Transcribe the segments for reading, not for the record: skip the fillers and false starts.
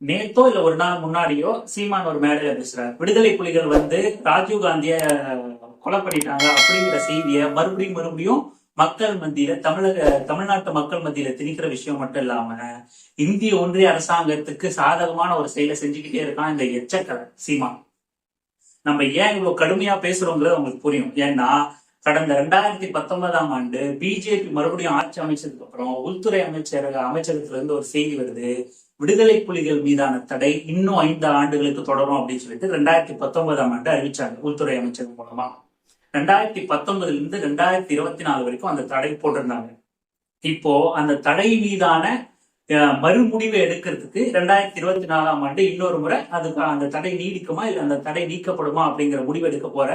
நேத்தோ இல்ல ஒரு நாள் முன்னாடியோ சீமான் ஒரு மேடையில பேசுறாரு, விடுதலை புலிகள் ராஜீவ் காந்திய கொலை பண்ணிட்டாங்க அப்படிங்கிற செய்தியை மறுபடியும் மறுபடியும் மக்கள் மத்தியில தமிழ்நாட்டு மக்கள் மத்தியில திணிக்கிற விஷயம் மட்டும் இல்லாம இந்திய ஒன்றிய அரசாங்கத்துக்கு சாதகமான ஒரு செயலை செஞ்சுக்கிட்டே இருக்கான் இந்த எச்சக்கலை சீமான். நம்ம ஏன் இவ்வளவு கடுமையா பேசுறோங்கிறது உங்களுக்கு புரியும். ஏன்னா கடந்த 2019ஆம் ஆண்டு பிஜேபி மறுபடியும் ஆட்சி அமைச்சதுக்கு அப்புறம் உள்துறை அமைச்சகத்துல இருந்து ஒரு செய்தி வருது, விடுதலை புலிகள் மீதான தடை இன்னும் 5 ஆண்டுகளுக்கு தொடரும் அப்படின்னு சொல்லிட்டு 2019ஆம் ஆண்டு அறிவிச்சாங்க உள்துறை அமைச்சகம் மூலமா. 2019 இருந்து 2024 வரைக்கும் அந்த தடை போட்டிருந்தாங்க. இப்போ அந்த தடை மீதான மறுமுடிவை எடுக்கிறதுக்கு 2024ஆம் ஆண்டு இன்னொரு முறை அதுக்கு அந்த தடை நீடிக்குமா இல்ல அந்த தடை நீக்கப்படுமா அப்படிங்கிற முடிவு எடுக்க போற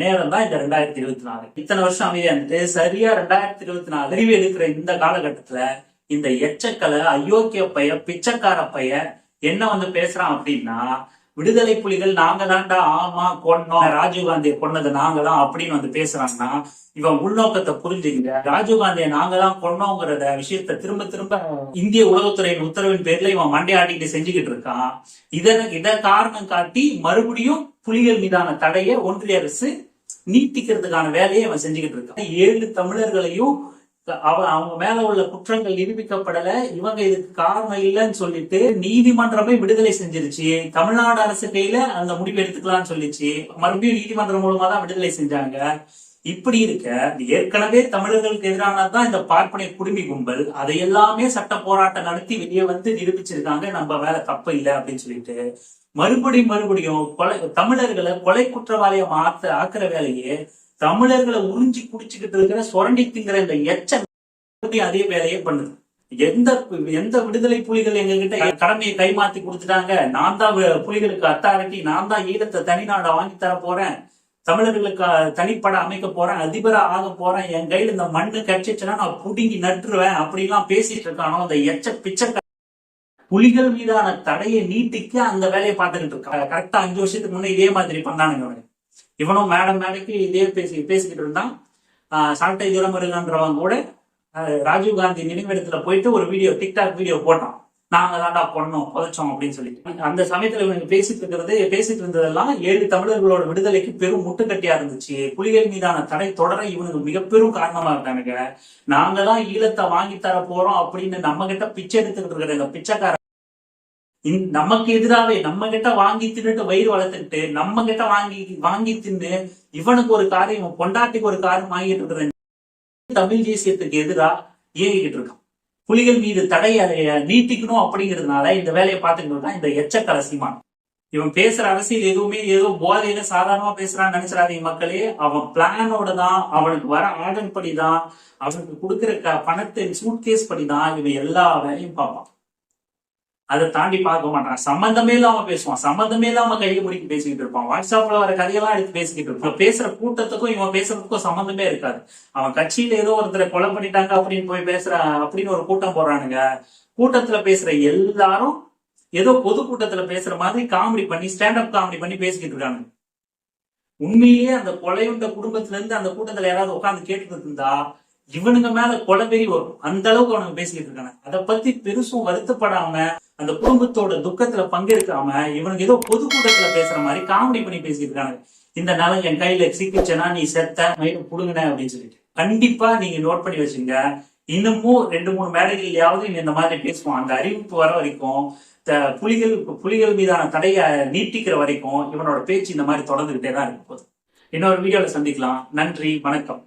நேரம் தான் இந்த 2024. இத்தனை வருஷம் அமைதியா இருந்துட்டு சரியா 2024 அறிவு எடுக்கிற இந்த காலகட்டத்துல இந்த எச்சக்கலை அயோக்கிய பைய பிச்சைக்கார பைய என்ன பேசுறான் அப்படின்னா, விடுதலை புலிகள் நாங்க தான்டா ஆமா கொன்னோம், ராஜீவ்காந்தியை கொன்னது நாங்க தான் அப்படின்னு பேசுறாங்கன்னா இவன் உள்நோக்கத்தை புரிஞ்சுங்க. ராஜீவ்காந்தியை நாங்க தான் கொன்னோங்கிறத விஷயத்த திரும்ப திரும்ப இந்திய உளவுத்துறையின் உத்தரவின் பேர்ல இவன் மண்டையாடிட்டு செஞ்சுக்கிட்டு இருக்கான். இத காரணம் காட்டி மறுபடியும் புலிகள் மீதான தடையை ஒன்றிய அரசு நீட்டிக்கிறதுக்கான வேலையை அவன் செஞ்சுக்கிட்டு இருக்கான். 7 தமிழர்களையும் அவங்க மேல உள்ள குற்றங்கள் நிரூபிக்கப்படல, இவங்க இதுக்கு காரணம் இல்லைன்னு சொல்லிட்டு நீதிமன்றமே விடுதலை செஞ்சிருச்சு. தமிழ்நாடு அரசு கையில அந்த முடிவு எடுத்துக்கலாம்னு சொல்லிச்சு. மறுபடியும் நீதிமன்றம் மூலமா தான் விடுதலை செஞ்சாங்க. இப்படி இருக்க ஏற்கனவே தமிழர்களுக்கு எதிரானதான் இந்த பார்ப்பனை குடுமி கும்பல். அதை எல்லாமே சட்ட போராட்டம் நடத்தி வெளியே நிரூபிச்சிருக்காங்க, நம்ம மேல தப்பு இல்லை அப்படின்னு சொல்லிட்டு மறுபடியும் தமிழர்களை கொலை குற்றவாளியை ஆக்குற வேலையே தமிழர்களை உறிஞ்சி குடிச்சுக்கிட்டு இருக்கிற சுரண்டி திங்கிற இந்த அதே வேலையே பண்ணுது. எந்த விடுதலை புலிகள் எங்க கிட்ட கடமையை கைமாத்தி கொடுத்துட்டாங்க, நான் தான் புலிகளுக்கு அத்தாரிட்டி, நான் தான் ஈழத்தை தனிநாடை வாங்கி தர போறேன், தமிழர்களுக்கு தனிப்பட அமைக்க போறேன், அதிபரா ஆக போறேன், என் கையில இந்த மண்ணு கட்சிச்சுன்னா நான் புடுங்கி நட்டுருவேன் அப்படிலாம் பேசிட்டு இருக்கானோ அந்த பிச்சை புலிகள் மீதான தடையை நீட்டிக்க அந்த வேலையை பார்த்துக்கிட்டு இருக்காங்க. கரெக்டா 5 வருஷத்துக்கு முன்னே இதே மாதிரி பண்ணானுங்க. இவனும் மேடைக்கு இதே பேசிக்கிட்டு இருந்தான். சாட்டை துரமுருகன்றவங்க கூட ராஜீவ்காந்தி நினைவிடத்துல போயிட்டு ஒரு டிக்டாக் வீடியோ போட்டான், நாங்க தாண்டா பொண்ணோம் புதைச்சோம் அப்படின்னு சொல்லிட்டு. அந்த சமயத்துல இவனுக்கு பேசிட்டு இருந்ததெல்லாம் 7 தமிழர்களோட விடுதலைக்கு பெரும் முட்டுக்கட்டியா இருந்துச்சு. புலிகள் மீதான தடை தொடர இவனுக்கு மிக பெரும் காரணமா இருக்கானுங்க. நாங்க தான் ஈழத்தை வாங்கி தர போறோம் அப்படின்னு நம்ம கிட்ட பிச்சை எடுத்துக்கிட்டு இருக்கிற இந்த பிச்சைக்கார நமக்கு எதிராவே நம்ம கிட்ட வாங்கி தின்னுட்டு வயிறு வளர்த்துக்கிட்டு நம்ம கிட்ட வாங்கி தின்னு இவனுக்கு ஒரு காரியம், இவன் பொண்டாட்டிக்கு ஒரு காரியம் வாங்கிட்டு இருக்கிற தமிழ் தேசியத்துக்கு எதிரா இயங்கிக்கிட்டு இருக்கான். புலிகள் மீது தடையை நீட்டிக்கணும் அப்படிங்கிறதுனால இந்த வேலையை பார்த்துக்கிட்டு தான் இந்த எச்சக்கலை சீமான். இவன் பேசுற அரசியல் எதுவுமே ஏதோ போதையில சாதாரணமா பேசுறான்னு நினைச்சிடாதீங்க மக்களே. அவன் பிளானோட தான், அவனுக்கு வர ஆர்டர் படிதான், அவனுக்கு கொடுக்குற பணத்தை சூட்கேஸ் படிதான் இவன் எல்லா வேலையும் பார்ப்பான். அதை தாண்டி பார்க்க மாட்டான். சம்பந்தமே இல்லாம பேசுவான், சம்பந்தமே இல்லாம கையை முடிக்க பேசிக்கிட்டு இருப்பான். வாட்ஸ்அப்ல வர கதையெல்லாம் எடுத்து பேசிக்கிட்டு இருப்பான். பேசுற கூட்டத்துக்கும் இவன் பேசுறதுக்கும் சம்பந்தமே இருக்காது. அவன் கட்சியில ஏதோ ஒருத்தரை கொலை பண்ணிட்டாங்க அப்படின்னு போய் அப்படின்னு ஒரு கூட்டம் போடுறானுங்க. கூட்டத்துல பேசுற எல்லாரும் ஏதோ பொது கூட்டத்துல பேசுற மாதிரி காமெடி பண்ணி ஸ்டாண்டப் காமெடி பண்ணி பேசிக்கிட்டு இருக்காங்க. உண்மையிலேயே அந்த கொலையுண்ட குடும்பத்துல இருந்து அந்த கூட்டத்துல யாராவது உட்காந்து கேட்டுட்டு இருந்தா இவனுங்க மேல கொலைவெறி வரும். அந்த அளவுக்கு அவனுக்கு பேசிக்கிட்டு இருக்காங்க. அதை பத்தி பெருசும் வருத்தப்படாம அந்த குடும்பத்தோட துக்கத்துல பங்கெடுக்காம இவனுக்கு ஏதோ பொதுக்கூட்டத்துல பேசுற மாதிரி காமெடி பண்ணி பேசிட்டு இருக்காங்க. இந்த நாள் என் கையில சிக்கிச்சனா நீ செத்த மயிறு புடுங்கின அப்படின்னு சொல்லிட்டு கண்டிப்பா நீங்க நோட் பண்ணி வச்சுங்க. இன்னமும் 2-3 மேடைகள்லயாவது இந்த மாதிரி பேசுவான். அந்த அறிவிப்பு வர வரைக்கும் புலிகள் மீதான தடையை நீட்டிக்கிற வரைக்கும் இவனோட பேச்சு இந்த மாதிரி தொடர்ந்துகிட்டே தான் இருக்கும் போது. இன்னொரு வீடியோல சந்திக்கலாம். நன்றி, வணக்கம்.